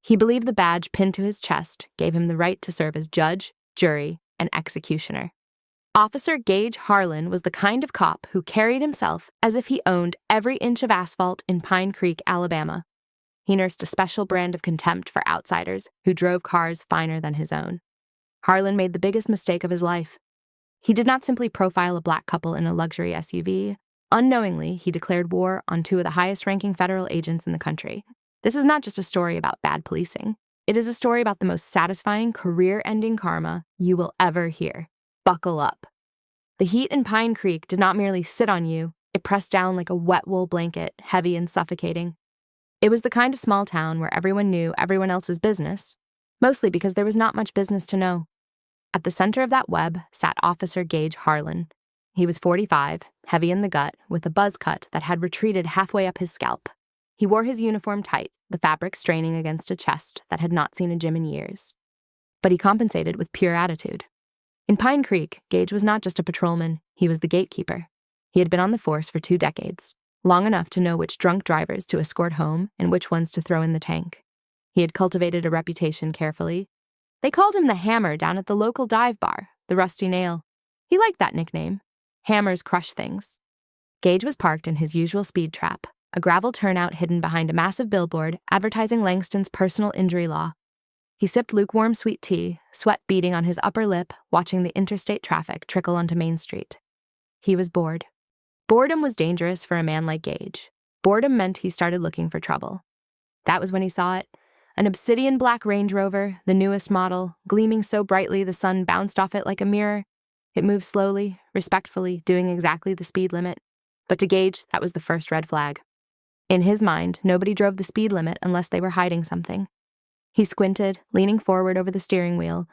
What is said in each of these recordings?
He believed the badge pinned to his chest gave him the right to serve as judge, jury, and executioner. Officer Gage Harlan was the kind of cop who carried himself as if he owned every inch of asphalt in Pine Creek, Alabama. He nursed a special brand of contempt for outsiders who drove cars finer than his own. Harlan made the biggest mistake of his life. He did not simply profile a black couple in a luxury SUV. Unknowingly, he declared war on two of the highest-ranking federal agents in the country. This is not just a story about bad policing. It is a story about the most satisfying, career-ending karma you will ever hear. Buckle up. The heat in Pine Creek did not merely sit on you, it pressed down like a wet wool blanket, heavy and suffocating. It was the kind of small town where everyone knew everyone else's business, mostly because there was not much business to know. At the center of that web sat Officer Gage Harlan. He was 45, heavy in the gut, with a buzz cut that had retreated halfway up his scalp. He wore his uniform tight, the fabric straining against a chest that had not seen a gym in years. But he compensated with pure attitude. In Pine Creek, Gage was not just a patrolman, he was the gatekeeper. He had been on the force for 2 decades, long enough to know which drunk drivers to escort home and which ones to throw in the tank. He had cultivated a reputation carefully. They called him the Hammer down at the local dive bar, the Rusty Nail. He liked that nickname. Hammers crush things. Gage was parked in his usual speed trap, a gravel turnout hidden behind a massive billboard advertising Langston's personal injury law. He sipped lukewarm sweet tea, sweat beading on his upper lip, watching the interstate traffic trickle onto Main Street. He was bored. Boredom was dangerous for a man like Gage. Boredom meant he started looking for trouble. That was when he saw it. An obsidian black Range Rover, the newest model, gleaming so brightly the sun bounced off it like a mirror. It moved slowly, respectfully, doing exactly the speed limit. But to Gage, that was the first red flag. In his mind, nobody drove the speed limit unless they were hiding something. He squinted, leaning forward over the steering wheel.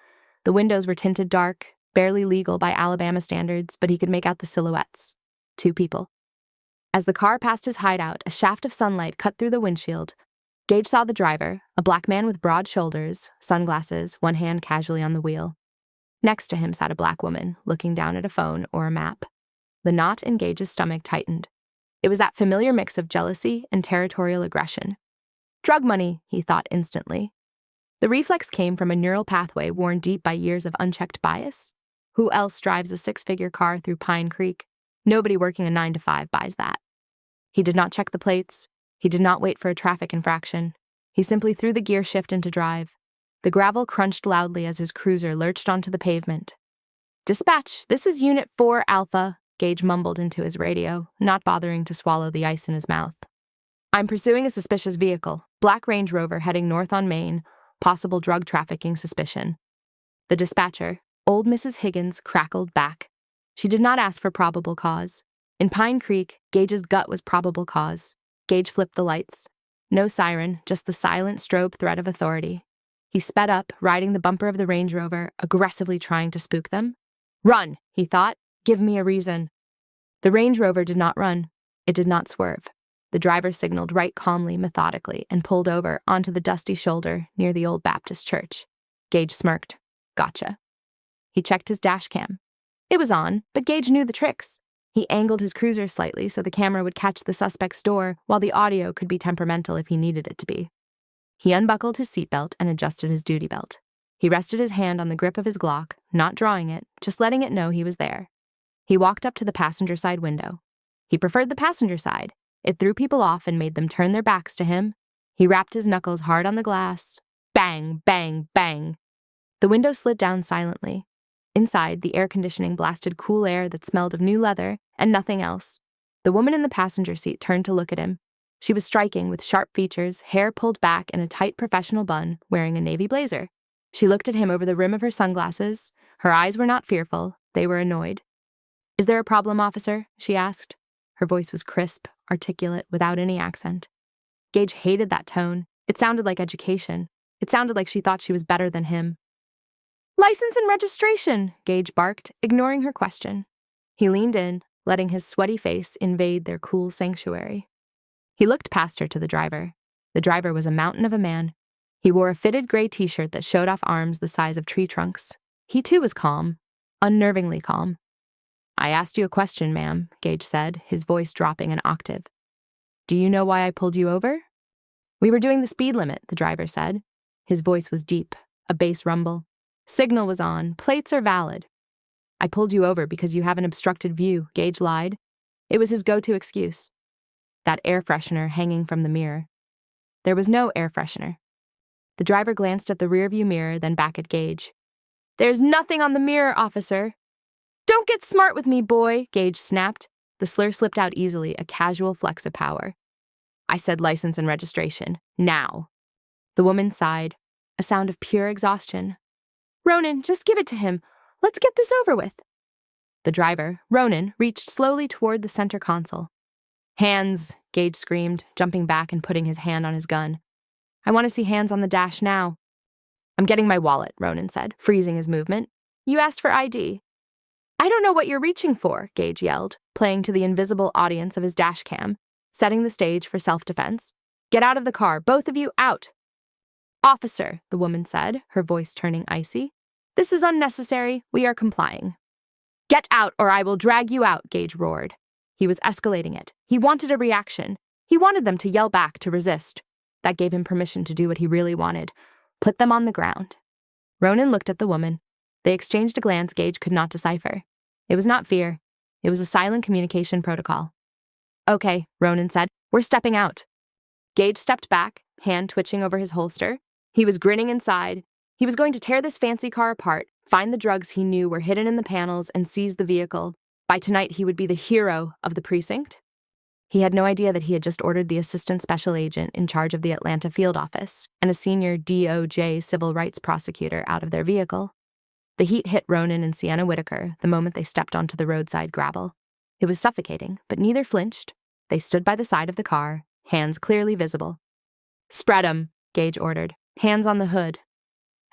The windows were tinted dark, barely legal by Alabama standards, but he could make out the silhouettes. 2 people. As the car passed his hideout, a shaft of sunlight cut through the windshield. Gage saw the driver, a black man with broad shoulders, sunglasses, one hand casually on the wheel. Next to him sat a black woman, looking down at a phone or a map. The knot in Gage's stomach tightened. It was that familiar mix of jealousy and territorial aggression. Drug money, he thought instantly. The reflex came from a neural pathway worn deep by years of unchecked bias. Who else drives a 6-figure car through Pine Creek? Nobody working a 9-to-5 buys that. He did not check the plates. He did not wait for a traffic infraction. He simply threw the gear shift into drive. The gravel crunched loudly as his cruiser lurched onto the pavement. "Dispatch, this is Unit 4 Alpha," Gage mumbled into his radio, not bothering to swallow the ice in his mouth. "I'm pursuing a suspicious vehicle, black Range Rover heading north on Main, possible drug trafficking suspicion." The dispatcher, old Mrs. Higgins, crackled back. She did not ask for probable cause. In Pine Creek, Gage's gut was probable cause. Gage flipped the lights. No siren, just the silent strobe threat of authority. He sped up, riding the bumper of the Range Rover, aggressively trying to spook them. "Run," he thought. "Give me a reason." The Range Rover did not run. It did not swerve. The driver signaled right calmly, methodically, and pulled over onto the dusty shoulder near the old Baptist church. Gage smirked. Gotcha. He checked his dash cam. It was on, but Gage knew the tricks. He angled his cruiser slightly so the camera would catch the suspect's door, while the audio could be temperamental if he needed it to be. He unbuckled his seatbelt and adjusted his duty belt. He rested his hand on the grip of his Glock, not drawing it, just letting it know he was there. He walked up to the passenger side window. He preferred the passenger side. It threw people off and made them turn their backs to him. He rapped his knuckles hard on the glass. Bang, bang, bang. The window slid down silently. Inside, the air conditioning blasted cool air that smelled of new leather and nothing else. The woman in the passenger seat turned to look at him. She was striking with sharp features, hair pulled back in a tight professional bun, wearing a navy blazer. She looked at him over the rim of her sunglasses. Her eyes were not fearful. They were annoyed. "Is there a problem, officer?" she asked. Her voice was crisp, articulate, without any accent. Gage hated that tone. It sounded like education. It sounded like she thought she was better than him. "License and registration," Gage barked, ignoring her question. He leaned in, letting his sweaty face invade their cool sanctuary. He looked past her to the driver. The driver was a mountain of a man. He wore a fitted gray t-shirt that showed off arms the size of tree trunks. He too was calm, unnervingly calm. "I asked you a question, ma'am," Gage said, his voice dropping an octave. "Do you know why I pulled you over?" "We were doing the speed limit," the driver said. His voice was deep, a bass rumble. Signal was on. Plates are valid. I pulled you over because you have an obstructed view, Gage lied. It was his go-to excuse. That air freshener hanging from the mirror. There was no air freshener. The driver glanced at the rearview mirror, then back at Gage. There's nothing on the mirror, officer. Don't get smart with me, boy, Gage snapped. The slur slipped out easily, a casual flex of power. I said license and registration. Now. The woman sighed, a sound of pure exhaustion. Ronan, just give it to him. Let's get this over with. The driver, Ronan, reached slowly toward the center console. Hands, Gage screamed, jumping back and putting his hand on his gun. I want to see hands on the dash now. I'm getting my wallet, Ronan said, freezing his movement. You asked for ID. I don't know what you're reaching for, Gage yelled, playing to the invisible audience of his dash cam, setting the stage for self-defense. Get out of the car, both of you, out. Officer, the woman said, her voice turning icy. This is unnecessary. We are complying. Get out or I will drag you out, Gage roared. He was escalating it. He wanted a reaction. He wanted them to yell back, to resist. That gave him permission to do what he really wanted. Put them on the ground. Ronan looked at the woman. They exchanged a glance Gage could not decipher. It was not fear. It was a silent communication protocol. Okay, Ronan said. We're stepping out. Gage stepped back, hand twitching over his holster. He was grinning inside. He was going to tear this fancy car apart, find the drugs he knew were hidden in the panels, and seize the vehicle. By tonight, he would be the hero of the precinct. He had no idea that he had just ordered the assistant special agent in charge of the Atlanta field office and a senior DOJ civil rights prosecutor out of their vehicle. The heat hit Ronan and Sienna Whitaker the moment they stepped onto the roadside gravel. It was suffocating, but neither flinched. They stood by the side of the car, hands clearly visible. Spread 'em, Gage ordered. Hands on the hood.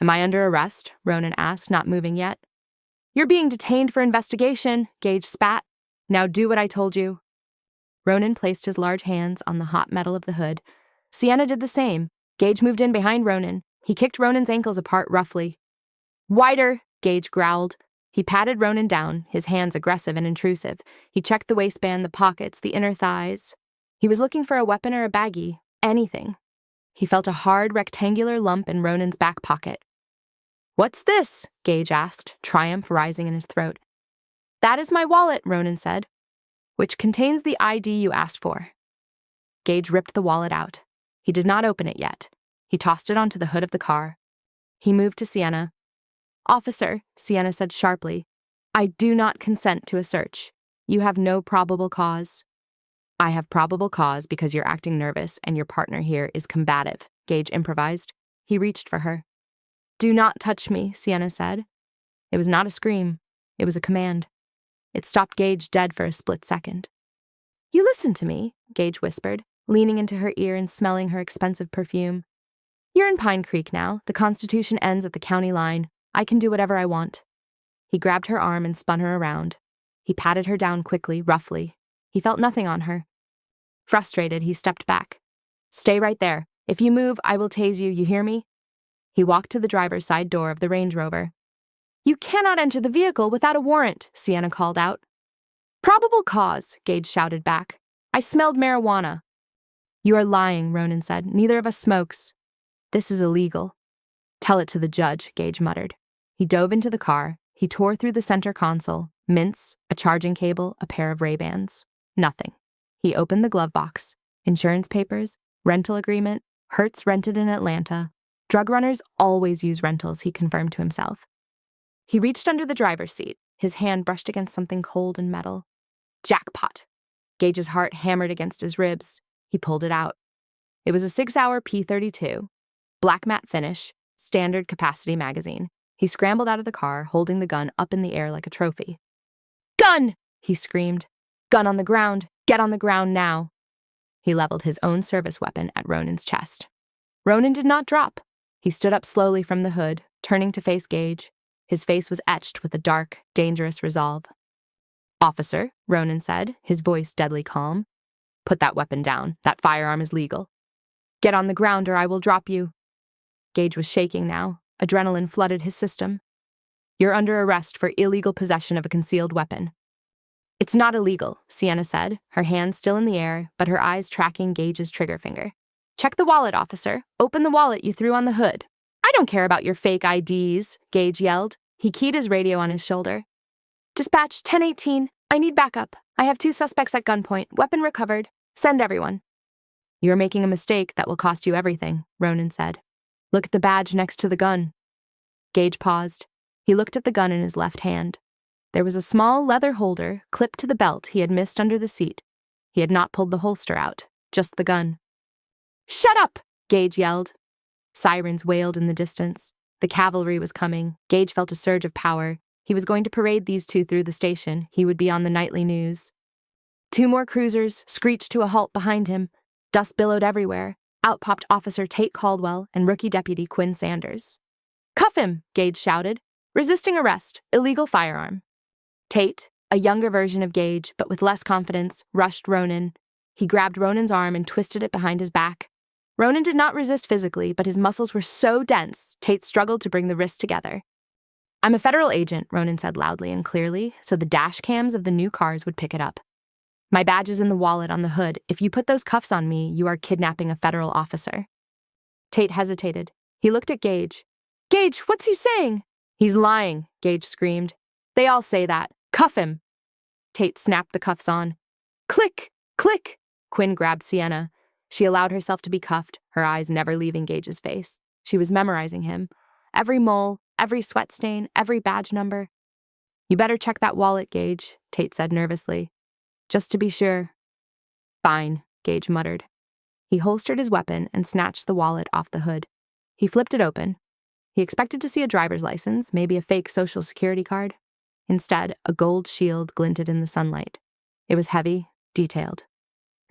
Am I under arrest? Ronan asked, not moving yet. You're being detained for investigation, Gage spat. Now do what I told you. Ronan placed his large hands on the hot metal of the hood. Sienna did the same. Gage moved in behind Ronan. He kicked Ronan's ankles apart roughly. Wider, Gage growled. He patted Ronan down, his hands aggressive and intrusive. He checked the waistband, the pockets, the inner thighs. He was looking for a weapon or a baggie, anything. He felt a hard, rectangular lump in Ronan's back pocket. What's this? Gage asked, triumph rising in his throat. That is my wallet, Ronan said, which contains the ID you asked for. Gage ripped the wallet out. He did not open it yet. He tossed it onto the hood of the car. He moved to Sienna. Officer, Sienna said sharply, I do not consent to a search. You have no probable cause. I have probable cause because you're acting nervous and your partner here is combative, Gage improvised. He reached for her. Do not touch me, Sienna said. It was not a scream. It was a command. It stopped Gage dead for a split second. You listen to me, Gage whispered, leaning into her ear and smelling her expensive perfume. You're in Pine Creek now. The Constitution ends at the county line. I can do whatever I want. He grabbed her arm and spun her around. He patted her down quickly, roughly. He felt nothing on her. Frustrated, he stepped back. Stay right there. If you move, I will tase you, you hear me? He walked to the driver's side door of the Range Rover. You cannot enter the vehicle without a warrant, Sienna called out. Probable cause, Gage shouted back. I smelled marijuana. You are lying, Ronan said. Neither of us smokes. This is illegal. Tell it to the judge, Gage muttered. He dove into the car. He tore through the center console, mints, a charging cable, a pair of Ray-Bans. Nothing. He opened the glove box. Insurance papers, rental agreement, Hertz rented in Atlanta. Drug runners always use rentals, he confirmed to himself. He reached under the driver's seat. His hand brushed against something cold and metal. Jackpot. Gage's heart hammered against his ribs. He pulled it out. It was a 6-hour P-32, black matte finish, standard capacity magazine. He scrambled out of the car, holding the gun up in the air like a trophy. Gun! He screamed. Gun on the ground. Get on the ground now. He leveled his own service weapon at Ronan's chest. Ronan did not drop. He stood up slowly from the hood, turning to face Gage. His face was etched with a dark, dangerous resolve. Officer, Ronan said, his voice deadly calm. Put that weapon down. That firearm is legal. Get on the ground or I will drop you. Gage was shaking now. Adrenaline flooded his system. You're under arrest for illegal possession of a concealed weapon. It's not illegal, Sienna said, her hand still in the air, but her eyes tracking Gage's trigger finger. Check the wallet, officer. Open the wallet you threw on the hood. I don't care about your fake IDs, Gage yelled. He keyed his radio on his shoulder. Dispatch 1018. I need backup. I have 2 suspects at gunpoint. Weapon recovered. Send everyone. You're making a mistake that will cost you everything, Ronan said. Look at the badge next to the gun. Gage paused. He looked at the gun in his left hand. There was a small leather holder clipped to the belt he had missed under the seat. He had not pulled the holster out, just the gun. Shut up! Gage yelled. Sirens wailed in the distance. The cavalry was coming. Gage felt a surge of power. He was going to parade these 2 through the station. He would be on the nightly news. 2 more cruisers screeched to a halt behind him. Dust billowed everywhere. Out popped Officer Tate Caldwell and Rookie Deputy Quinn Sanders. Cuff him, Gage shouted. Resisting arrest, illegal firearm. Tate, a younger version of Gage, but with less confidence, rushed Ronan. He grabbed Ronan's arm and twisted it behind his back. Ronan did not resist physically, but his muscles were so dense, Tate struggled to bring the wrists together. I'm a federal agent, Ronan said loudly and clearly, so the dash cams of the new cars would pick it up. My badge is in the wallet on the hood. If you put those cuffs on me, you are kidnapping a federal officer. Tate hesitated. He looked at Gage. Gage, what's he saying? He's lying, Gage screamed. They all say that. Cuff him. Tate snapped the cuffs on. Click! Click! Quinn grabbed Sienna. She allowed herself to be cuffed, her eyes never leaving Gage's face. She was memorizing him. Every mole, every sweat stain, every badge number. You better check that wallet, Gage, Tate said nervously. Just to be sure. Fine, Gage muttered. He holstered his weapon and snatched the wallet off the hood. He flipped it open. He expected to see a driver's license, maybe a fake social security card. Instead, a gold shield glinted in the sunlight. It was heavy, detailed.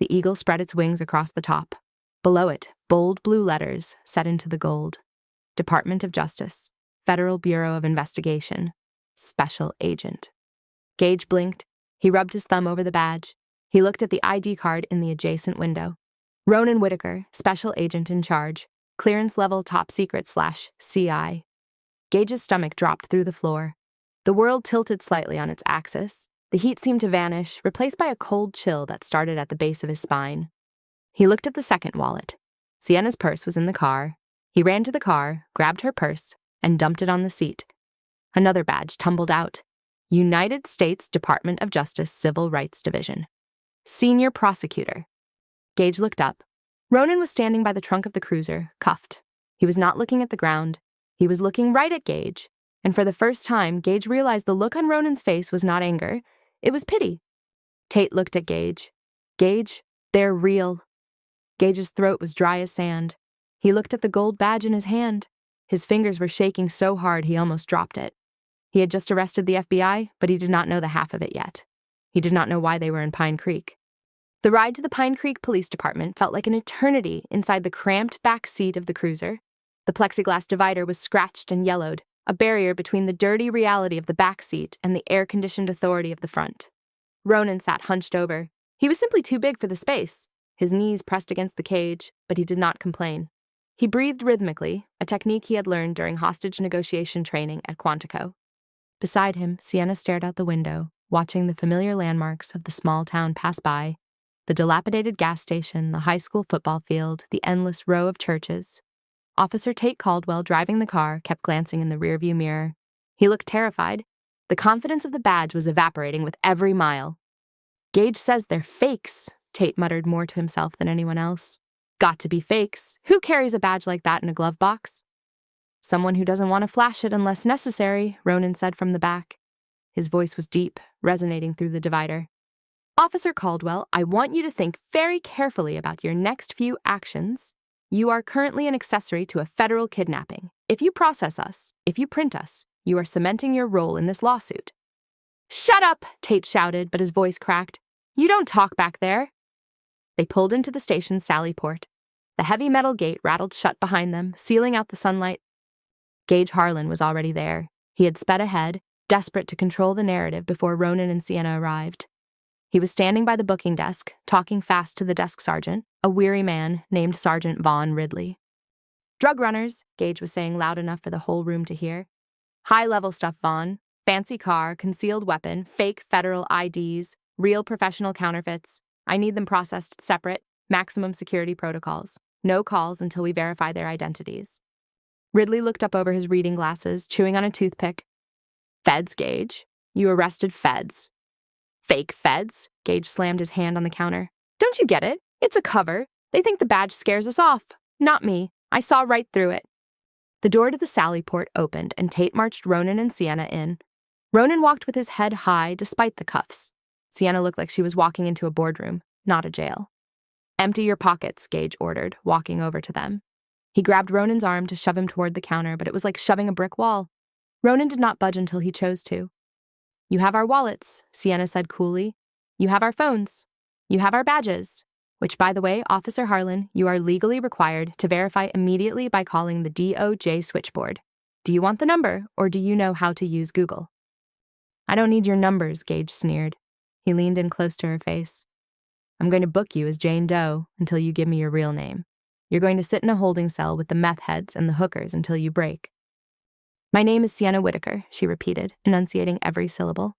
The eagle spread its wings across the top. Below it, bold blue letters set into the gold. Department of Justice, Federal Bureau of Investigation, Special Agent. Gage blinked. He rubbed his thumb over the badge. He looked at the ID card in the adjacent window. Ronan Whitaker, Special Agent in Charge, Clearance Level Top Secret /CI. Gage's stomach dropped through the floor. The world tilted slightly on its axis. The heat seemed to vanish, replaced by a cold chill that started at the base of his spine. He looked at the second wallet. Sienna's purse was in the car. He ran to the car, grabbed her purse, and dumped it on the seat. Another badge tumbled out. United States Department of Justice Civil Rights Division. Senior Prosecutor. Gage looked up. Ronan was standing by the trunk of the cruiser, cuffed. He was not looking at the ground. He was looking right at Gage, and for the first time, Gage realized the look on Ronan's face was not anger. It was pity. Tate looked at Gage. Gage, they're real. Gage's throat was dry as sand. He looked at the gold badge in his hand. His fingers were shaking so hard he almost dropped it. He had just arrested the FBI, but he did not know the half of it yet. He did not know why they were in Pine Creek. The ride to the Pine Creek Police Department felt like an eternity inside the cramped back seat of the cruiser. The plexiglass divider was scratched and yellowed, a barrier between the dirty reality of the back seat and the air-conditioned authority of the front. Ronan sat hunched over. He was simply too big for the space. His knees pressed against the cage, but he did not complain. He breathed rhythmically, a technique he had learned during hostage negotiation training at Quantico. Beside him, Sienna stared out the window, watching the familiar landmarks of the small town pass by, the dilapidated gas station, the high school football field, the endless row of churches. Officer Tate Caldwell, driving the car, kept glancing in the rearview mirror. He looked terrified. The confidence of the badge was evaporating with every mile. Gage says they're fakes, Tate muttered more to himself than anyone else. Got to be fakes. Who carries a badge like that in a glove box? Someone who doesn't want to flash it unless necessary, Ronan said from the back. His voice was deep, resonating through the divider. Officer Caldwell, I want you to think very carefully about your next few actions. You are currently an accessory to a federal kidnapping. If you process us, if you print us, you are cementing your role in this lawsuit. Shut up, Tate shouted, but his voice cracked. You don't talk back there. They pulled into the station's sally port. The heavy metal gate rattled shut behind them, sealing out the sunlight. Gage Harlan was already there. He had sped ahead, desperate to control the narrative before Ronan and Sienna arrived. He was standing by the booking desk, talking fast to the desk sergeant, a weary man named Sergeant Vaughn Ridley. Drug runners, Gage was saying loud enough for the whole room to hear. High-level stuff, Vaughn. Fancy car, concealed weapon, fake federal IDs, real professional counterfeits. I need them processed separate, maximum security protocols. No calls until we verify their identities. Ridley looked up over his reading glasses, chewing on a toothpick. Feds, Gage. You arrested feds. Fake feds? Gage slammed his hand on the counter. Don't you get it? It's a cover. They think the badge scares us off. Not me. I saw right through it. The door to the Sally port opened, and Tate marched Ronan and Sienna in. Ronan walked with his head high despite the cuffs. Sienna looked like she was walking into a boardroom, not a jail. Empty your pockets, Gage ordered, walking over to them. He grabbed Ronan's arm to shove him toward the counter, but it was like shoving a brick wall. Ronan did not budge until he chose to. You have our wallets, Sienna said coolly. You have our phones. You have our badges. Which, by the way, Officer Harlan, you are legally required to verify immediately by calling the DOJ switchboard. Do you want the number, or do you know how to use Google? I don't need your numbers, Gage sneered. He leaned in close to her face. I'm going to book you as Jane Doe until you give me your real name. You're going to sit in a holding cell with the meth heads and the hookers until you break. My name is Sienna Whitaker, she repeated, enunciating every syllable.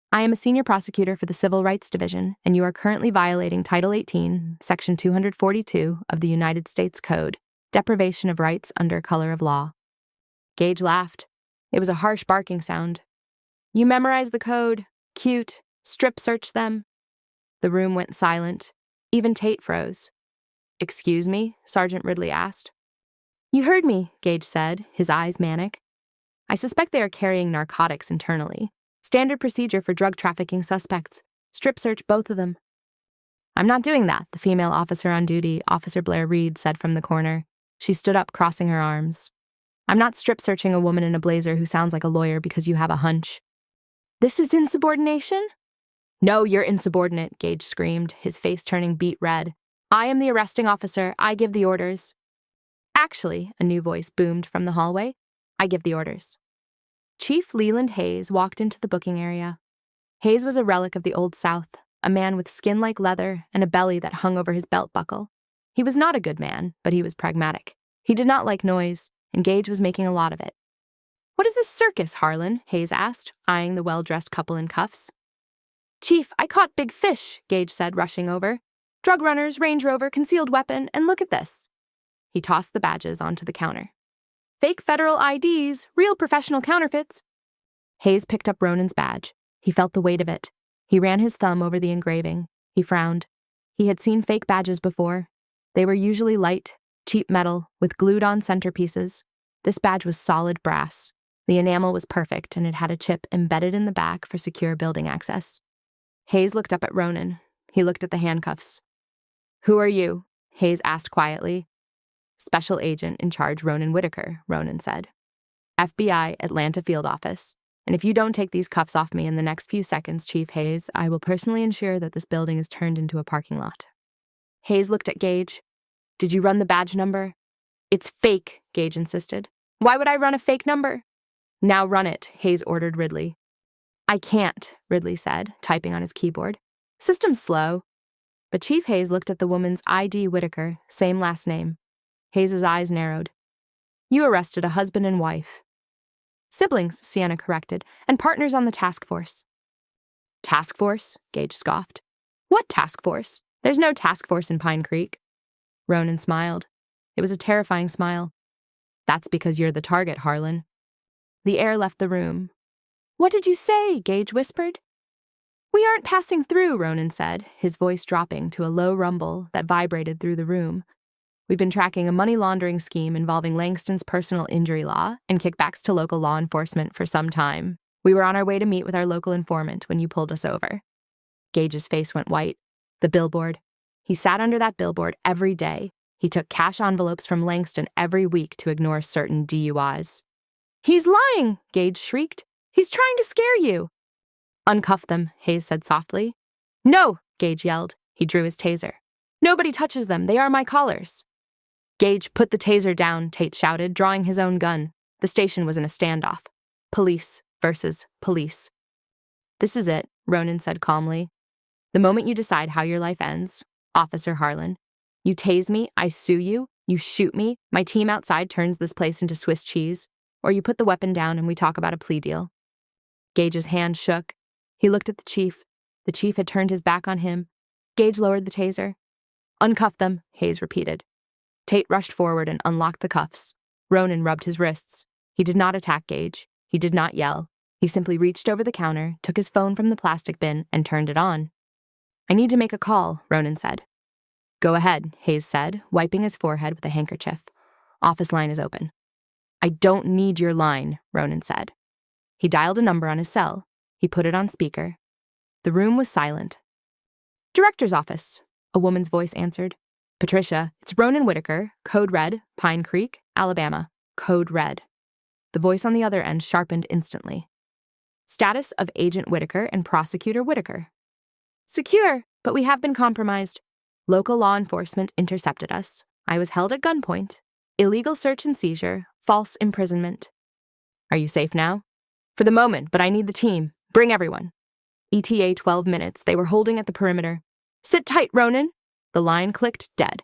I am a senior prosecutor for the Civil Rights Division, and you are currently violating Title 18, Section 242 of the United States Code, deprivation of rights under color of law. Gage laughed. It was a harsh barking sound. You memorize the code. Cute. Strip search them. The room went silent. Even Tate froze. Excuse me? Sergeant Ridley asked. You heard me, Gage said, his eyes manic. I suspect they are carrying narcotics internally. Standard procedure for drug trafficking suspects. Strip search both of them. I'm not doing that, the female officer on duty, Officer Blair Reed, said from the corner. She stood up, crossing her arms. I'm not strip searching a woman in a blazer who sounds like a lawyer because you have a hunch. This is insubordination? No, you're insubordinate, Gage screamed, his face turning beet red. I am the arresting officer. I give the orders. Actually, a new voice boomed from the hallway. I give the orders. Chief Leland Hayes walked into the booking area. Hayes was a relic of the Old South, a man with skin like leather and a belly that hung over his belt buckle. He was not a good man, but he was pragmatic. He did not like noise, and Gage was making a lot of it. What is this circus, Harlan? Hayes asked, eyeing the well-dressed couple in cuffs. Chief, I caught big fish, Gage said, rushing over. Drug runners, Range Rover, concealed weapon, and look at this. He tossed the badges onto the counter. Fake federal IDs, real professional counterfeits. Hayes picked up Ronan's badge. He felt the weight of it. He ran his thumb over the engraving. He frowned. He had seen fake badges before. They were usually light, cheap metal, with glued-on centerpieces. This badge was solid brass. The enamel was perfect, and it had a chip embedded in the back for secure building access. Hayes looked up at Ronan. He looked at the handcuffs. Who are you? Hayes asked quietly. Special Agent in Charge Ronan Whitaker, Ronan said. FBI, Atlanta Field Office. And if you don't take these cuffs off me in the next few seconds, Chief Hayes, I will personally ensure that this building is turned into a parking lot. Hayes looked at Gage. Did you run the badge number? It's fake, Gage insisted. Why would I run a fake number? Now run it, Hayes ordered Ridley. I can't, Ridley said, typing on his keyboard. System's slow. But Chief Hayes looked at the woman's ID Whitaker, same last name. Hayes' eyes narrowed. You arrested a husband and wife. Siblings, Sienna corrected, and partners on the task force. Task force? Gage scoffed. What task force? There's no task force in Pine Creek. Ronan smiled. It was a terrifying smile. That's because you're the target, Harlan. The air left the room. What did you say? Gage whispered. We aren't passing through, Ronan said, his voice dropping to a low rumble that vibrated through the room. We've been tracking a money laundering scheme involving Langston's personal injury law and kickbacks to local law enforcement for some time. We were on our way to meet with our local informant when you pulled us over. Gage's face went white. The billboard. He sat under that billboard every day. He took cash envelopes from Langston every week to ignore certain DUIs. He's lying, Gage shrieked. He's trying to scare you. Uncuff them, Hayes said softly. No, Gage yelled. He drew his taser. Nobody touches them. They are my collars. Gage, put the taser down, Tate shouted, drawing his own gun. The station was in a standoff. Police versus police. This is it, Ronan said calmly. The moment you decide how your life ends, Officer Harlan, you tase me, I sue you, you shoot me, my team outside turns this place into Swiss cheese, or you put the weapon down and we talk about a plea deal. Gage's hand shook. He looked at the chief. The chief had turned his back on him. Gage lowered the taser. Uncuff them, Hayes repeated. Tate rushed forward and unlocked the cuffs. Ronan rubbed his wrists. He did not attack Gage. He did not yell. He simply reached over the counter, took his phone from the plastic bin, and turned it on. "I need to make a call," Ronan said. "Go ahead," Hayes said, wiping his forehead with a handkerchief. "Office line is open." "I don't need your line," Ronan said. He dialed a number on his cell. He put it on speaker. The room was silent. "Director's office," a woman's voice answered. "Patricia, it's Ronan Whitaker, Code Red, Pine Creek, Alabama. Code Red." The voice on the other end sharpened instantly. "Status of Agent Whitaker and Prosecutor Whitaker." "Secure, but we have been compromised. Local law enforcement intercepted us. I was held at gunpoint. Illegal search and seizure, false imprisonment." "Are you safe now?" "For the moment, but I need the team. Bring everyone." ETA 12 minutes. They were holding at the perimeter. "Sit tight, Ronan." The line clicked dead.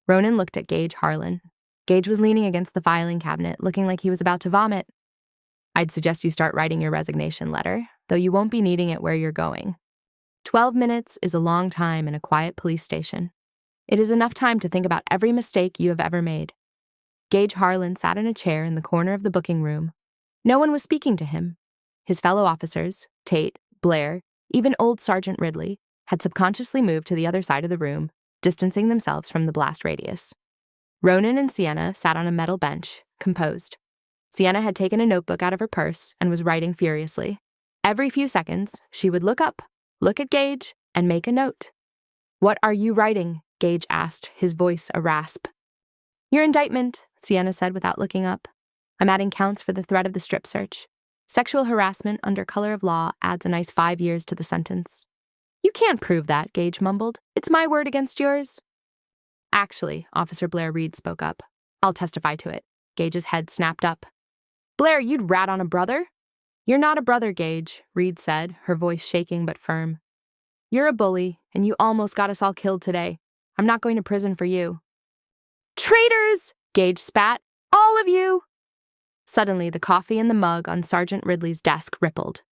Ronan looked at Gage Harlan. Gage was leaning against the filing cabinet, looking like he was about to vomit. "I'd suggest you start writing your resignation letter, though you won't be needing it where you're going. 12 minutes is a long time in a quiet police station. It is enough time to think about every mistake you have ever made." Gage Harlan sat in a chair in the corner of the booking room. No one was speaking to him. His fellow officers, Tate, Blair, even old Sergeant Ridley, had subconsciously moved to the other side of the room, distancing themselves from the blast radius. Ronan and Sienna sat on a metal bench, composed. Sienna had taken a notebook out of her purse and was writing furiously. Every few seconds, she would look up, look at Gage, and make a note. "What are you writing?" Gage asked, his voice a rasp. "Your indictment," Sienna said without looking up. "I'm adding counts for the threat of the strip search. Sexual harassment under color of law adds a nice 5 years to the sentence." "You can't prove that," Gage mumbled. "It's my word against yours." "Actually," Officer Blair Reed spoke up. "I'll testify to it." Gage's head snapped up. "Blair, you'd rat on a brother?" "You're not a brother, Gage," Reed said, her voice shaking but firm. "You're a bully, and you almost got us all killed today. I'm not going to prison for you." "Traitors!" Gage spat. "All of you!" Suddenly, the coffee in the mug on Sergeant Ridley's desk rippled.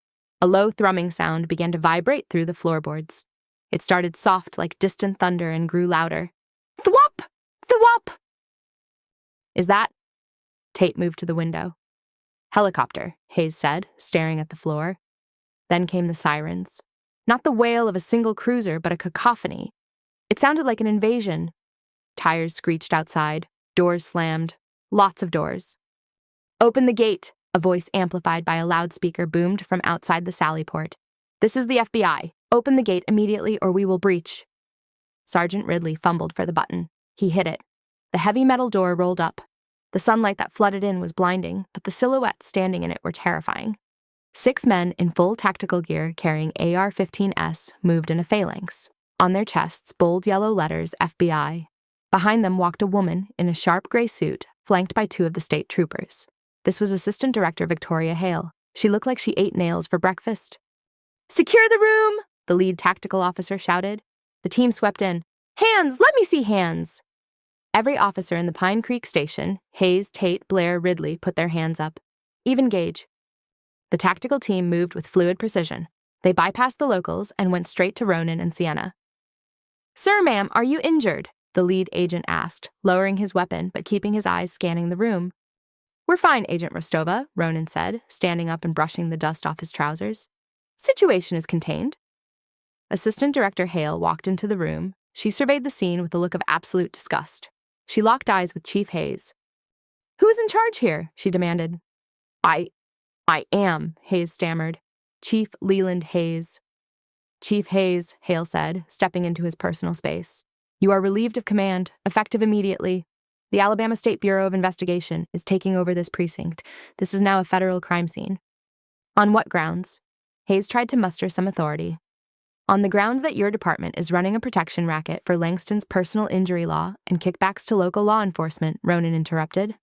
A low thrumming sound began to vibrate through the floorboards. It started soft like distant thunder and grew louder. "Thwop! Thwop!" "Is that?" Tate moved to the window. "Helicopter," Hayes said, staring at the floor. Then came the sirens. Not the wail of a single cruiser, but a cacophony. It sounded like an invasion. Tires screeched outside, doors slammed, lots of doors. "Open the gate," a voice amplified by a loudspeaker boomed from outside the sally port. "This is the FBI. Open the gate immediately or we will breach." Sergeant Ridley fumbled for the button. He hit it. The heavy metal door rolled up. The sunlight that flooded in was blinding, but the silhouettes standing in it were terrifying. 6 men in full tactical gear carrying AR-15s moved in a phalanx. On their chests, bold yellow letters FBI. Behind them walked a woman in a sharp gray suit, flanked by 2 of the state troopers. This was Assistant Director Victoria Hale. She looked like she ate nails for breakfast. "Secure the room!" the lead tactical officer shouted. The team swept in. "Hands! Let me see hands!" Every officer in the Pine Creek station, Hayes, Tate, Blair, Ridley, put their hands up. Even Gage. The tactical team moved with fluid precision. They bypassed the locals and went straight to Ronan and Sienna. "Sir, ma'am, are you injured?" the lead agent asked, lowering his weapon but keeping his eyes scanning the room. "We're fine, Agent Rostova," Ronan said, standing up and brushing the dust off his trousers. "Situation is contained." Assistant Director Hale walked into the room. She surveyed the scene with a look of absolute disgust. She locked eyes with Chief Hayes. "Who is in charge here?" she demanded. I am," Hayes stammered. "Chief Leland Hayes." "Chief Hayes," Hale said, stepping into his personal space. "You are relieved of command, effective immediately. The Alabama State Bureau of Investigation is taking over this precinct. This is now a federal crime scene." "On what grounds?" Hayes tried to muster some authority. "On the grounds that your department is running a protection racket for Langston's personal injury law and kickbacks to local law enforcement," Ronan interrupted.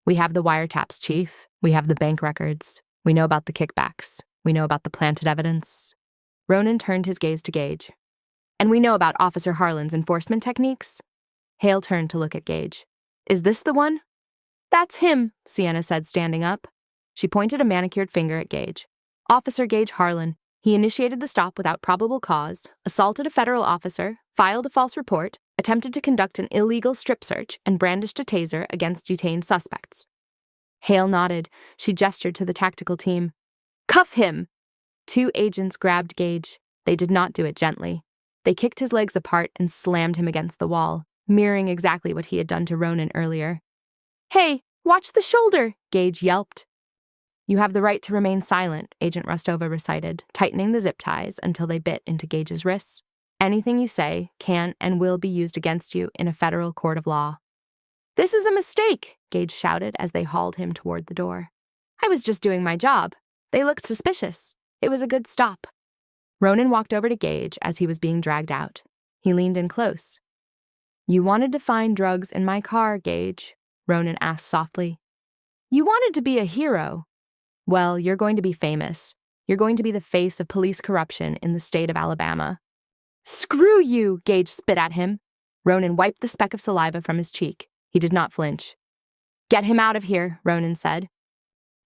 "We have the wiretaps, Chief. We have the bank records. We know about the kickbacks. We know about the planted evidence." Ronan turned his gaze to Gage. "And we know about Officer Harlan's enforcement techniques?" Hale turned to look at Gage. "Is this the one?" "That's him," Sienna said, standing up. She pointed a manicured finger at Gage. "Officer Gage Harlan. He initiated the stop without probable cause, assaulted a federal officer, filed a false report, attempted to conduct an illegal strip search, and brandished a taser against detained suspects. Hale nodded. She gestured to the tactical team. "Cuff him!" 2 agents grabbed Gage. They did not do it gently. They kicked his legs apart and slammed him against the wall, mirroring exactly what he had done to Ronan earlier. "Hey, watch the shoulder!" Gage yelped. "You have the right to remain silent," Agent Rostova recited, tightening the zip ties until they bit into Gage's wrists. "Anything you say can and will be used against you in a federal court of law." "This is a mistake," Gage shouted as they hauled him toward the door. "I was just doing my job. They looked suspicious. It was a good stop." Ronan walked over to Gage as he was being dragged out. He leaned in close. "You wanted to find drugs in my car, Gage," Ronan asked softly. "You wanted to be a hero. Well, you're going to be famous. You're going to be the face of police corruption in the state of Alabama." "Screw you!" Gage spit at him. Ronan wiped the speck of saliva from his cheek. He did not flinch. "Get him out of here," Ronan said.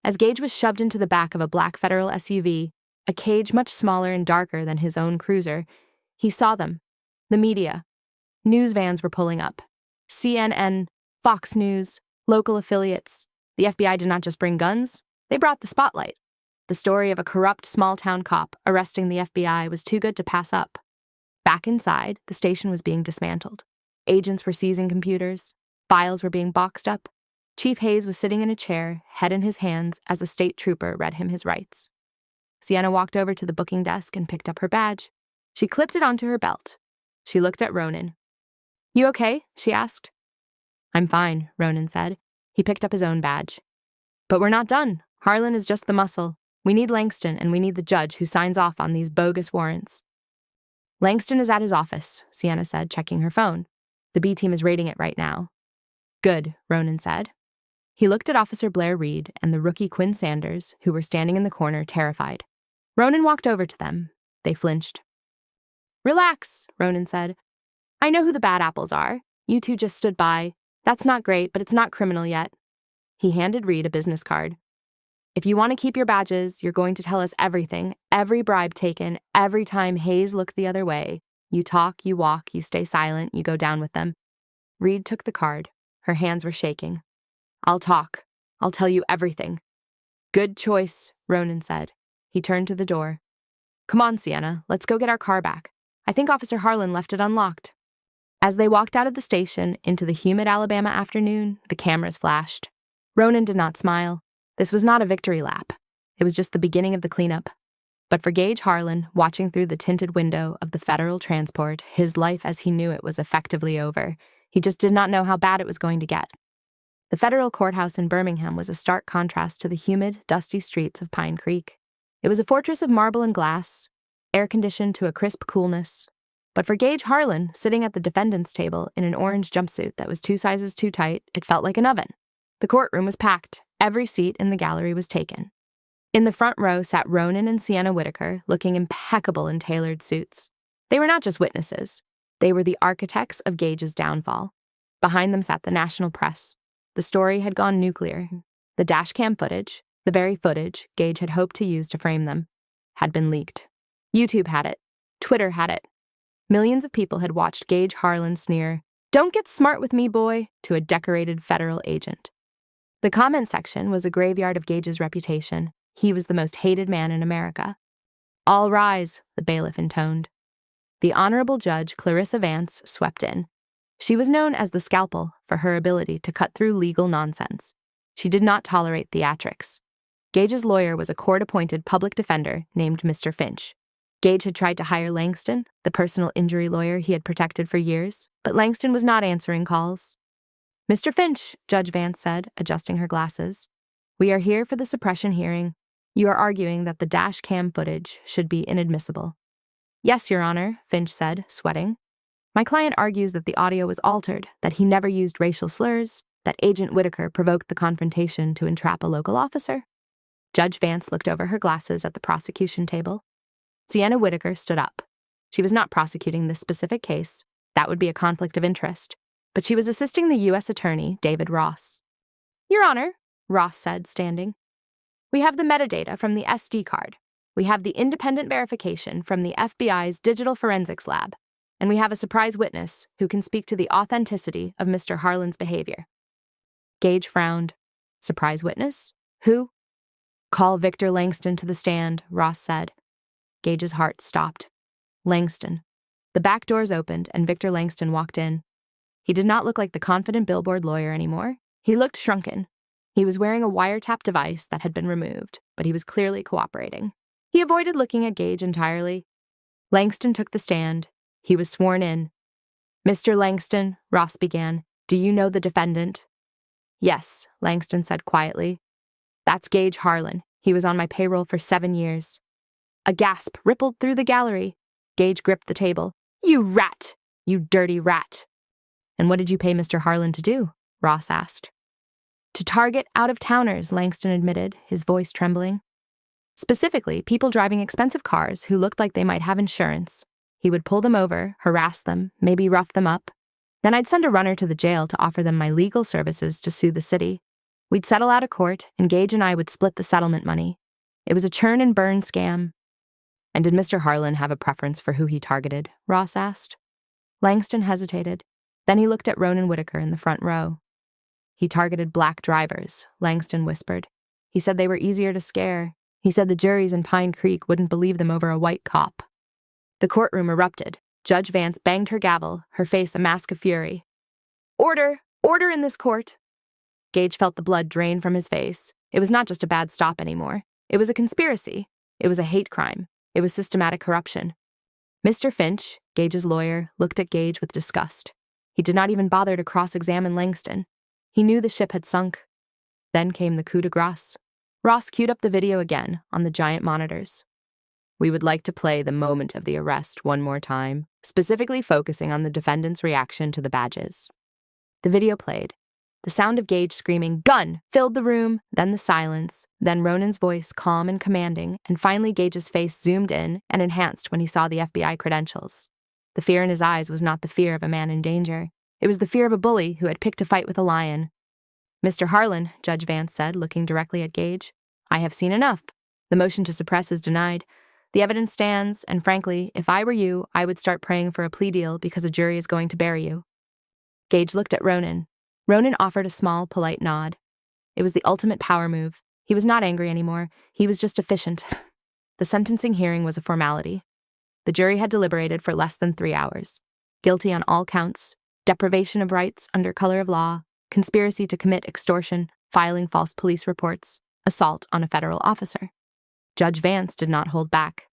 As Gage was shoved into the back of a black federal SUV, a cage much smaller and darker than his own cruiser, he saw them. The media. News vans were pulling up. CNN, Fox News, local affiliates. The FBI did not just bring guns, they brought the spotlight. The story of a corrupt small-town cop arresting the FBI was too good to pass up. Back inside, the station was being dismantled. Agents were seizing computers. Files were being boxed up. Chief Hayes was sitting in a chair, head in his hands, as a state trooper read him his rights. Sienna walked over to the booking desk and picked up her badge. She clipped it onto her belt. She looked at Ronan. "You okay?" she asked. "I'm fine," Ronan said. He picked up his own badge. "But we're not done. Harlan is just the muscle. We need Langston, and we need the judge who signs off on these bogus warrants." "Langston is at his office," Sienna said, checking her phone. "The B team is raiding it right now." "Good," Ronan said. He looked at Officer Blair Reed and the rookie Quinn Sanders, who were standing in the corner, terrified. Ronan walked over to them. They flinched. "Relax," Ronan said. "I know who the bad apples are. You two just stood by. That's not great, but it's not criminal yet." He handed Reed a business card. "If you want to keep your badges, you're going to tell us everything, every bribe taken, every time Hayes looked the other way. You talk, you walk, you stay silent, you go down with them." Reed took the card. Her hands were shaking. "I'll talk. I'll tell you everything." "Good choice," Ronan said. He turned to the door. "Come on, Sienna, let's go get our car back. I think Officer Harlan left it unlocked." As they walked out of the station into the humid Alabama afternoon, the cameras flashed. Ronan did not smile. This was not a victory lap. It was just the beginning of the cleanup. But for Gage Harlan, watching through the tinted window of the federal transport, his life as he knew it was effectively over. He just did not know how bad it was going to get. The federal courthouse in Birmingham was a stark contrast to the humid, dusty streets of Pine Creek. It was a fortress of marble and glass, air-conditioned to a crisp coolness. But for Gage Harlan, sitting at the defendant's table in an orange jumpsuit that was 2 sizes too tight, it felt like an oven. The courtroom was packed. Every seat in the gallery was taken. In the front row sat Ronan and Sienna Whitaker, looking impeccable in tailored suits. They were not just witnesses. They were the architects of Gage's downfall. Behind them sat the national press. The story had gone nuclear. The dashcam footage, the very footage Gage had hoped to use to frame them, had been leaked. YouTube had it. Twitter had it. Millions of people had watched Gage Harlan sneer, "Don't get smart with me, boy," to a decorated federal agent. The comment section was a graveyard of Gage's reputation. He was the most hated man in America. "All rise," the bailiff intoned. The Honorable Judge Clarissa Vance swept in. She was known as the Scalpel for her ability to cut through legal nonsense. She did not tolerate theatrics. Gage's lawyer was a court-appointed public defender named Mr. Finch. Gage had tried to hire Langston, the personal injury lawyer he had protected for years, but Langston was not answering calls. "Mr. Finch," Judge Vance said, adjusting her glasses, "we are here for the suppression hearing. You are arguing that the dash cam footage should be inadmissible." "Yes, Your Honor," Finch said, sweating. "My client argues that the audio was altered, that he never used racial slurs, that Agent Whitaker provoked the confrontation to entrap a local officer." Judge Vance looked over her glasses at the prosecution table. Sienna Whitaker stood up. She was not prosecuting this specific case. That would be a conflict of interest. But she was assisting the U.S. Attorney, David Ross. "Your Honor," Ross said, standing, "we have the metadata from the SD card. We have the independent verification from the FBI's Digital Forensics Lab. and we have a surprise witness who can speak to the authenticity of Mr. Harlan's behavior." Gage frowned. "Surprise witness? Who?" "Call Victor Langston to the stand," Ross said. Gage's heart stopped. Langston. The back doors opened, and Victor Langston walked in. He did not look like the confident billboard lawyer anymore. He looked shrunken. He was wearing a wiretap device that had been removed, but he was clearly cooperating. He avoided looking at Gage entirely. Langston took the stand. He was sworn in. "Mr. Langston," Ross began, "do you know the defendant?" "Yes," Langston said quietly. "That's Gage Harlan. He was on my payroll for 7 years. A gasp rippled through the gallery. Gage gripped the table. "You rat! You dirty rat!" "And what did you pay Mr. Harlan to do?" Ross asked. "To target out-of-towners," Langston admitted, his voice trembling. "Specifically, people driving expensive cars who looked like they might have insurance. He would pull them over, harass them, maybe rough them up. Then I'd send a runner to the jail to offer them my legal services to sue the city. We'd settle out of court, and Gage and I would split the settlement money. It was a churn and burn scam." "And did Mr. Harlan have a preference for who he targeted?" Ross asked. Langston hesitated. Then he looked at Ronan Whitaker in the front row. "He targeted black drivers," Langston whispered. "He said they were easier to scare. He said the juries in Pine Creek wouldn't believe them over a white cop." The courtroom erupted. Judge Vance banged her gavel, her face a mask of fury. "Order! Order in this court!" Gage felt the blood drain from his face. It was not just a bad stop anymore. It was a conspiracy. It was a hate crime. It was systematic corruption. Mr. Finch, Gage's lawyer, looked at Gage with disgust. He did not even bother to cross-examine Langston. He knew the ship had sunk. Then came the coup de grace. Ross queued up the video again on the giant monitors. "We would like to play the moment of the arrest one more time, specifically focusing on the defendant's reaction to the badges." The video played. The sound of Gage screaming, "Gun!" filled the room, then the silence, then Ronan's voice calm and commanding, and finally Gage's face zoomed in and enhanced when he saw the FBI credentials. The fear in his eyes was not the fear of a man in danger. It was the fear of a bully who had picked a fight with a lion. "Mr. Harlan," Judge Vance said, looking directly at Gage, "I have seen enough. The motion to suppress is denied. The evidence stands, and frankly, if I were you, I would start praying for a plea deal because a jury is going to bury you." Gage looked at Ronan. Ronan offered a small, polite nod. It was the ultimate power move. He was not angry anymore. He was just efficient. The sentencing hearing was a formality. The jury had deliberated for less than 3 hours. Guilty on all counts: deprivation of rights under color of law, conspiracy to commit extortion, filing false police reports, assault on a federal officer. Judge Vance did not hold back.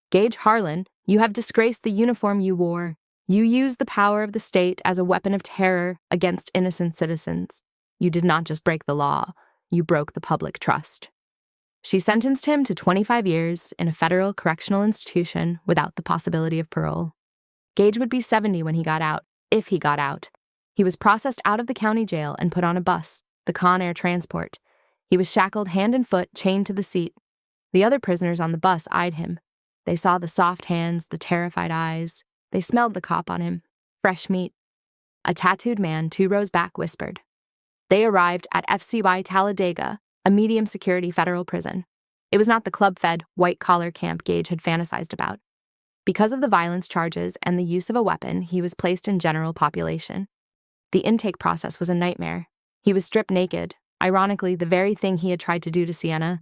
"Gage Harlan, you have disgraced the uniform you wore. You used the power of the state as a weapon of terror against innocent citizens. You did not just break the law, you broke the public trust." She sentenced him to 25 years in a federal correctional institution without the possibility of parole. Gage would be 70 when he got out, if he got out. He was processed out of the county jail and put on a bus, the Con Air transport. He was shackled hand and foot, chained to the seat. The other prisoners on the bus eyed him. They saw the soft hands, the terrified eyes. They smelled the cop on him. Fresh meat. A tattooed man 2 rows back whispered. They arrived at FCY Talladega, a medium-security federal prison. It was not the club-fed, white-collar camp Gage had fantasized about. Because of the violence charges and the use of a weapon, he was placed in general population. The intake process was a nightmare. He was stripped naked, ironically the very thing he had tried to do to Sienna.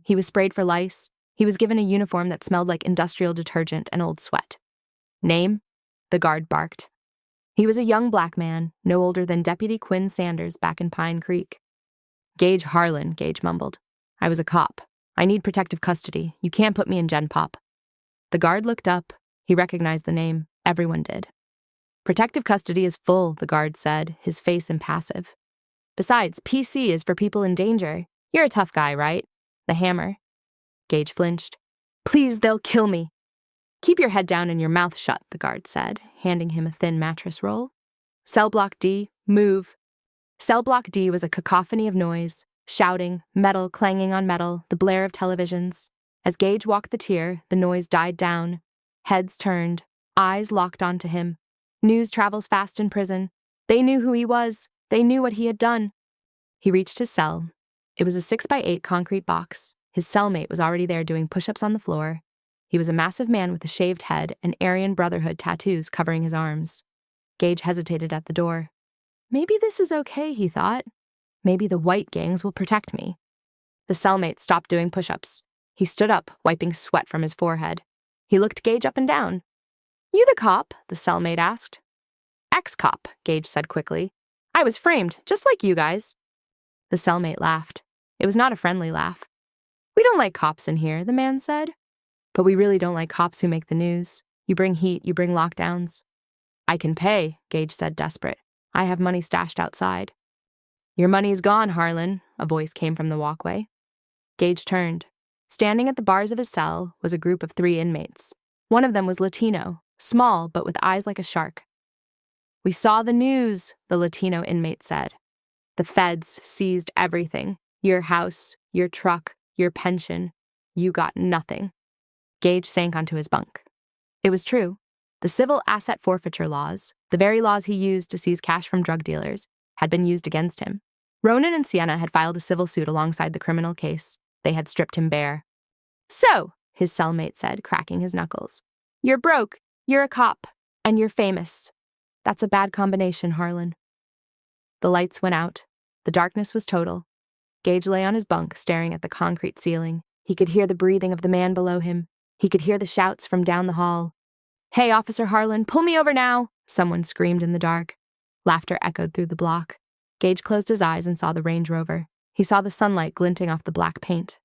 He was sprayed for lice. He was given a uniform that smelled like industrial detergent and old sweat. "Name?" the guard barked. He was a young black man, no older than Deputy Quinn Sanders back in Pine Creek. "Gage Harlan," Gage mumbled. "I was a cop. I need protective custody. You can't put me in Gen Pop." The guard looked up. He recognized the name. Everyone did. "Protective custody is full," the guard said, his face impassive. "Besides, PC is for people in danger. You're a tough guy, right? The hammer." Gage flinched. "Please, they'll kill me." "Keep your head down and your mouth shut," the guard said, handing him a thin mattress roll. "Cell block D, move." Cell block D was a cacophony of noise, shouting, metal clanging on metal, the blare of televisions. As Gage walked the tier, the noise died down. Heads turned, eyes locked onto him. News travels fast in prison. They knew who he was. They knew what he had done. He reached his cell. It was a 6x8 concrete box. His cellmate was already there doing push-ups on the floor. He was a massive man with a shaved head and Aryan Brotherhood tattoos covering his arms. Gage hesitated at the door. Maybe this is okay, he thought. Maybe the white gangs will protect me. The cellmate stopped doing push-ups. He stood up, wiping sweat from his forehead. He looked Gage up and down. You the cop? The cellmate asked. Ex-cop, Gage said quickly. I was framed, just like you guys. The cellmate laughed. It was not a friendly laugh. We don't like cops in here, the man said. But we really don't like cops who make the news. You bring heat, you bring lockdowns. I can pay, Gage said, desperate. I have money stashed outside. Your money is gone, Harlan, a voice came from the walkway. Gage turned. Standing at the bars of his cell was a group of 3 inmates. One of them was Latino, small but with eyes like a shark. We saw the news, the Latino inmate said. The feds seized everything. Your house, your truck, your pension. You got nothing. Gage sank onto his bunk. It was true. The civil asset forfeiture laws, the very laws he used to seize cash from drug dealers, had been used against him. Ronan and Sienna had filed a civil suit alongside the criminal case. They had stripped him bare. So, his cellmate said, cracking his knuckles, you're broke, you're a cop, and you're famous. That's a bad combination, Harlan. The lights went out. The darkness was total. Gage lay on his bunk, staring at the concrete ceiling. He could hear the breathing of the man below him. He could hear the shouts from down the hall. Hey, Officer Harlan, pull me over now, someone screamed in the dark. Laughter echoed through the block. Gage closed his eyes and saw the Range Rover. He saw the sunlight glinting off the black paint.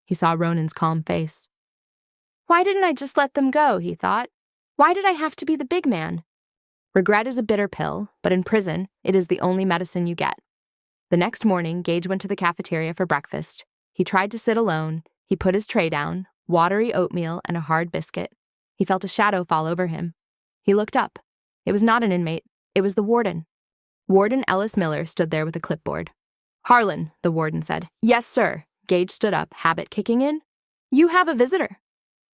He saw Ronan's calm face. Why didn't I just let them go, he thought. Why did I have to be the big man? Regret is a bitter pill, but in prison, it is the only medicine you get. The next morning, Gage went to the cafeteria for breakfast. He tried to sit alone. He put his tray down, watery oatmeal and a hard biscuit. He felt a shadow fall over him. He looked up. It was not an inmate. It was the warden. Warden Ellis Miller stood there with a clipboard. Harlan, the warden said. Yes, sir. Gage stood up, habit kicking in. You have a visitor.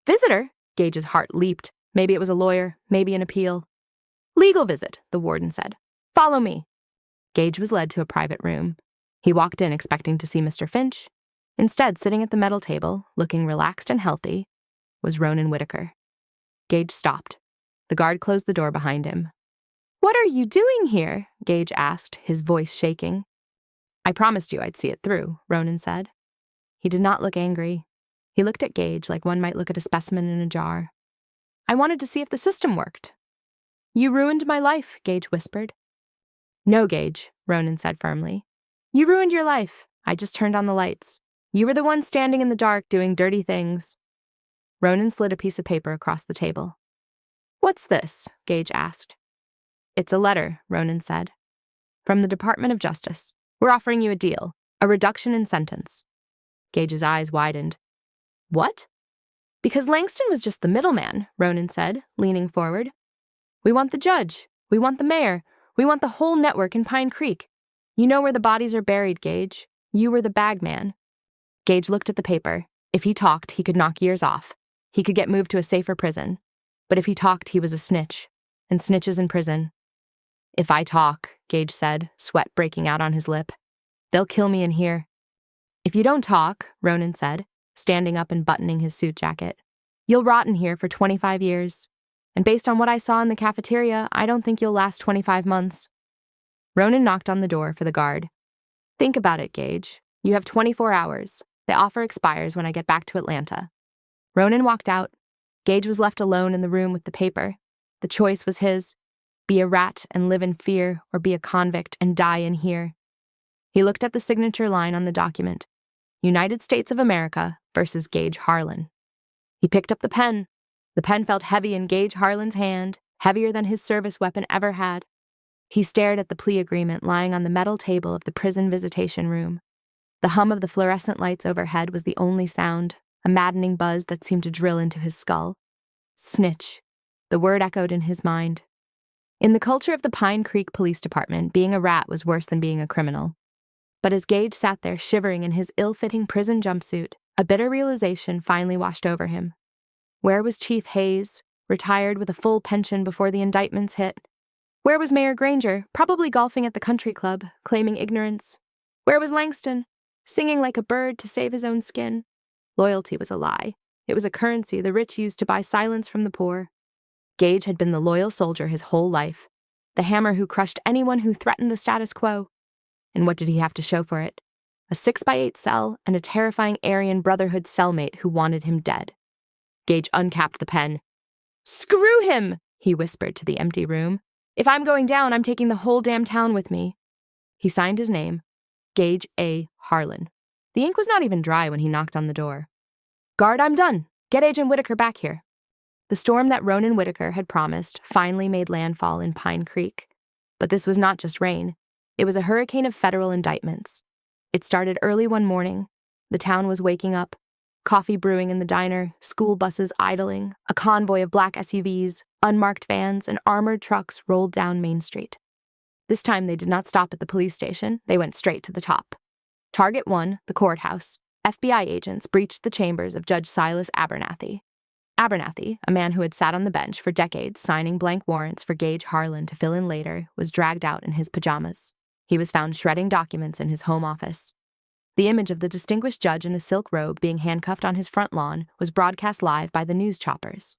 Visitor? Gage's heart leaped. Maybe it was a lawyer, maybe an appeal. Legal visit, the warden said. Follow me. Gage was led to a private room. He walked in expecting to see Mr. Finch. Instead, sitting at the metal table, looking relaxed and healthy, was Ronan Whitaker. Gage stopped. The guard closed the door behind him. What are you doing here? Gage asked, his voice shaking. I promised you I'd see it through, Ronan said. He did not look angry. He looked at Gage like one might look at a specimen in a jar. I wanted to see if the system worked. You ruined my life, Gage whispered. No, Gage, Ronan said firmly. You ruined your life. I just turned on the lights. You were the one standing in the dark doing dirty things. Ronan slid a piece of paper across the table. What's this? Gage asked. It's a letter, Ronan said. From the Department of Justice. We're offering you a deal, a reduction in sentence. Gage's eyes widened. What? Because Langston was just the middleman, Ronan said, leaning forward. We want the judge. We want the mayor. We want the whole network in Pine Creek. You know where the bodies are buried, Gage. You were the bag man. Gage looked at the paper. If he talked, he could knock years off. He could get moved to a safer prison. But if he talked, he was a snitch. And snitches in prison. If I talk, Gage said, sweat breaking out on his lip, they'll kill me in here. If you don't talk, Ronan said, standing up and buttoning his suit jacket, you'll rot in here for 25 years. And based on what I saw in the cafeteria, I don't think you'll last 25 months. Ronan knocked on the door for the guard. Think about it, Gage. You have 24 hours. The offer expires when I get back to Atlanta. Ronan walked out. Gage was left alone in the room with the paper. The choice was his. Be a rat and live in fear, or be a convict and die in here. He looked at the signature line on the document. United States of America versus Gage Harlan. He picked up the pen. The pen felt heavy in Gage Harlan's hand, heavier than his service weapon ever had. He stared at the plea agreement lying on the metal table of the prison visitation room. The hum of the fluorescent lights overhead was the only sound, a maddening buzz that seemed to drill into his skull. Snitch. The word echoed in his mind. In the culture of the Pine Creek Police Department, being a rat was worse than being a criminal. But as Gage sat there shivering in his ill-fitting prison jumpsuit, a bitter realization finally washed over him. Where was Chief Hayes, retired with a full pension before the indictments hit? Where was Mayor Granger, probably golfing at the country club, claiming ignorance? Where was Langston, singing like a bird to save his own skin? Loyalty was a lie. It was a currency the rich used to buy silence from the poor. Gage had been the loyal soldier his whole life, the hammer who crushed anyone who threatened the status quo. And what did he have to show for it? A 6x8 cell and a terrifying Aryan Brotherhood cellmate who wanted him dead. Gage uncapped the pen. "Screw him!" he whispered to the empty room. "If I'm going down, I'm taking the whole damn town with me." He signed his name, Gage A. Harlan. The ink was not even dry when he knocked on the door. "Guard, I'm done. Get Agent Whitaker back here." The storm that Ronan Whitaker had promised finally made landfall in Pine Creek. But this was not just rain. It was a hurricane of federal indictments. It started early one morning. The town was waking up. Coffee brewing in the diner, school buses idling, a convoy of black SUVs, unmarked vans, and armored trucks rolled down Main Street. This time they did not stop at the police station. They went straight to the top. Target 1, the courthouse. FBI agents breached the chambers of Judge Silas Abernathy. Abernathy, a man who had sat on the bench for decades signing blank warrants for Gage Harlan to fill in later, was dragged out in his pajamas. He was found shredding documents in his home office. The image of the distinguished judge in a silk robe being handcuffed on his front lawn was broadcast live by the news choppers.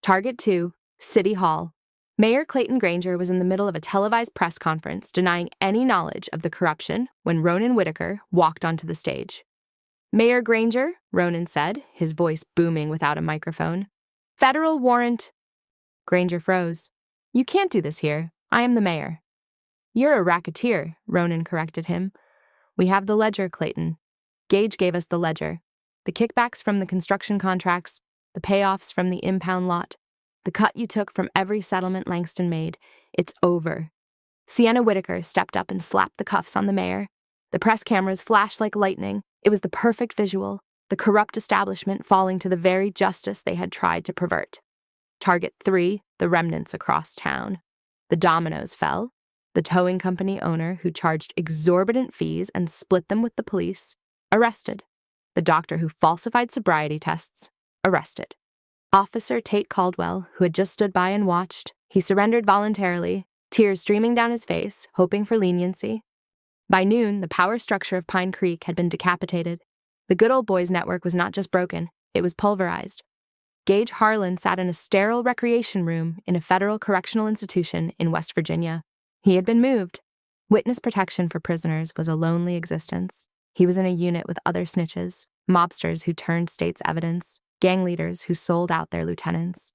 Target 2, City Hall. Mayor Clayton Granger was in the middle of a televised press conference denying any knowledge of the corruption when Ronan Whitaker walked onto the stage. "Mayor Granger," Ronan said, his voice booming without a microphone. "Federal warrant." Granger froze. "You can't do this here. I am the mayor." "You're a racketeer," Ronan corrected him. "We have the ledger, Clayton." Gage gave us the ledger. The kickbacks from the construction contracts, the payoffs from the impound lot, the cut you took from every settlement Langston made. It's over. Sienna Whitaker stepped up and slapped the cuffs on the mayor. The press cameras flashed like lightning. It was the perfect visual, the corrupt establishment falling to the very justice they had tried to pervert. Target 3, the remnants across town. The dominoes fell. The towing company owner who charged exorbitant fees and split them with the police, arrested. The doctor who falsified sobriety tests, arrested. Officer Tate Caldwell, who had just stood by and watched, he surrendered voluntarily, tears streaming down his face, hoping for leniency. By noon, the power structure of Pine Creek had been decapitated. The Good Old Boys network was not just broken, it was pulverized. Gage Harlan sat in a sterile recreation room in a federal correctional institution in West Virginia. He had been moved. Witness protection for prisoners was a lonely existence. He was in a unit with other snitches, mobsters who turned state's evidence, gang leaders who sold out their lieutenants.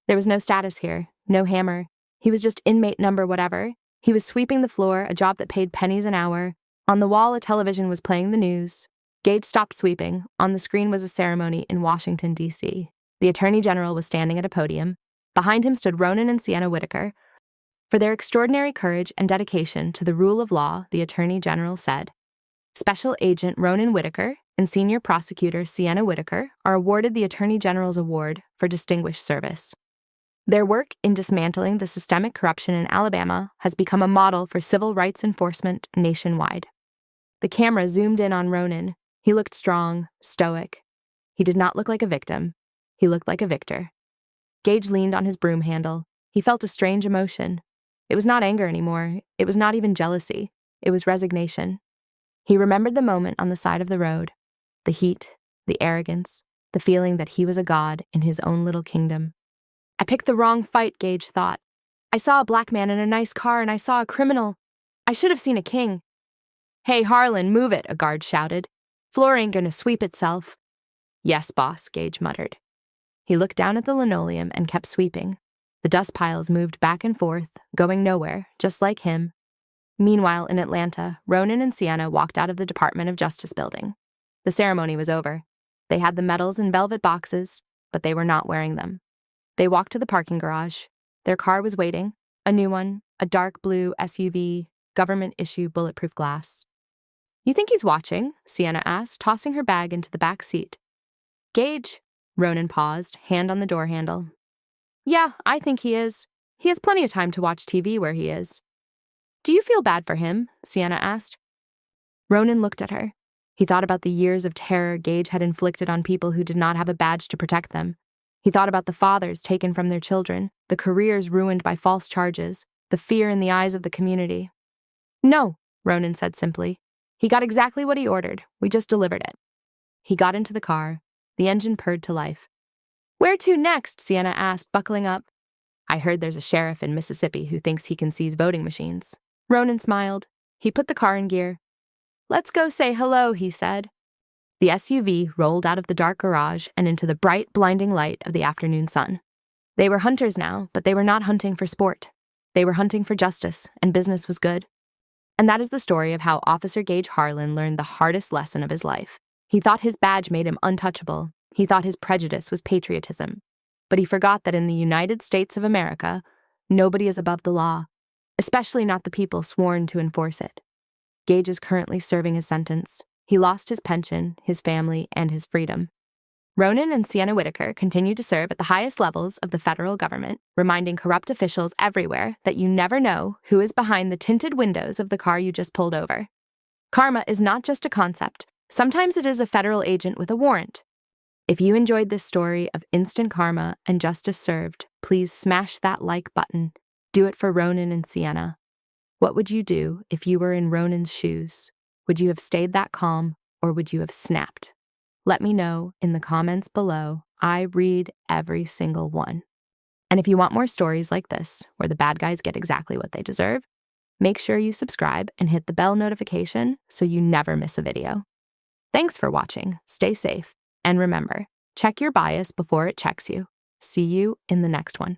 There was no status here, no hammer. He was just inmate number whatever. He was sweeping the floor, a job that paid pennies an hour. On the wall, a television was playing the news. Gage stopped sweeping. On the screen was a ceremony in Washington, D.C. The Attorney General was standing at a podium. Behind him stood Ronan and Sienna Whitaker. For their extraordinary courage and dedication to the rule of law, the Attorney General said, "Special Agent Ronan Whitaker and Senior Prosecutor Sienna Whitaker are awarded the Attorney General's Award for Distinguished Service. Their work in dismantling the systemic corruption in Alabama has become a model for civil rights enforcement nationwide." The camera zoomed in on Ronan. He looked strong, stoic. He did not look like a victim. He looked like a victor. Gage leaned on his broom handle. He felt a strange emotion. It was not anger anymore. It was not even jealousy. It was resignation. He remembered the moment on the side of the road, the heat, the arrogance, the feeling that he was a god in his own little kingdom. "I picked the wrong fight," Gage thought. "I saw a black man in a nice car and I saw a criminal. I should have seen a king." "Hey, Harlan, move it," a guard shouted. "Floor ain't gonna sweep itself." "Yes, boss," Gage muttered. He looked down at the linoleum and kept sweeping. The dust piles moved back and forth, going nowhere, just like him. Meanwhile, in Atlanta, Ronan and Sienna walked out of the Department of Justice building. The ceremony was over. They had the medals in velvet boxes, but they were not wearing them. They walked to the parking garage. Their car was waiting, a new one, a dark blue SUV, government-issue bulletproof glass. "You think he's watching?" Sienna asked, tossing her bag into the back seat. "Gage," Ronan paused, hand on the door handle. "Yeah, I think he is. He has plenty of time to watch TV where he is." "Do you feel bad for him?" Sienna asked. Ronan looked at her. He thought about the years of terror Gage had inflicted on people who did not have a badge to protect them. He thought about the fathers taken from their children, the careers ruined by false charges, the fear in the eyes of the community. "No," Ronan said simply. "He got exactly what he ordered. We just delivered it." He got into the car. The engine purred to life. "Where to next?" Sienna asked, buckling up. "I heard there's a sheriff in Mississippi who thinks he can seize voting machines." Ronan smiled. He put the car in gear. "Let's go say hello," he said. The SUV rolled out of the dark garage and into the bright, blinding light of the afternoon sun. They were hunters now, but they were not hunting for sport. They were hunting for justice, and business was good. And that is the story of how Officer Gage Harlan learned the hardest lesson of his life. He thought his badge made him untouchable. He thought his prejudice was patriotism. But he forgot that in the United States of America, nobody is above the law, especially not the people sworn to enforce it. Gage is currently serving his sentence. He lost his pension, his family, and his freedom. Ronan and Sienna Whitaker continue to serve at the highest levels of the federal government, reminding corrupt officials everywhere that you never know who is behind the tinted windows of the car you just pulled over. Karma is not just a concept. Sometimes it is a federal agent with a warrant. If you enjoyed this story of instant karma and justice served, please smash that like button. Do it for Ronan and Sienna. What would you do if you were in Ronan's shoes? Would you have stayed that calm, or would you have snapped? Let me know in the comments below. I read every single one. And if you want more stories like this, where the bad guys get exactly what they deserve, make sure you subscribe and hit the bell notification so you never miss a video. Thanks for watching. Stay safe. And remember, check your bias before it checks you. See you in the next one.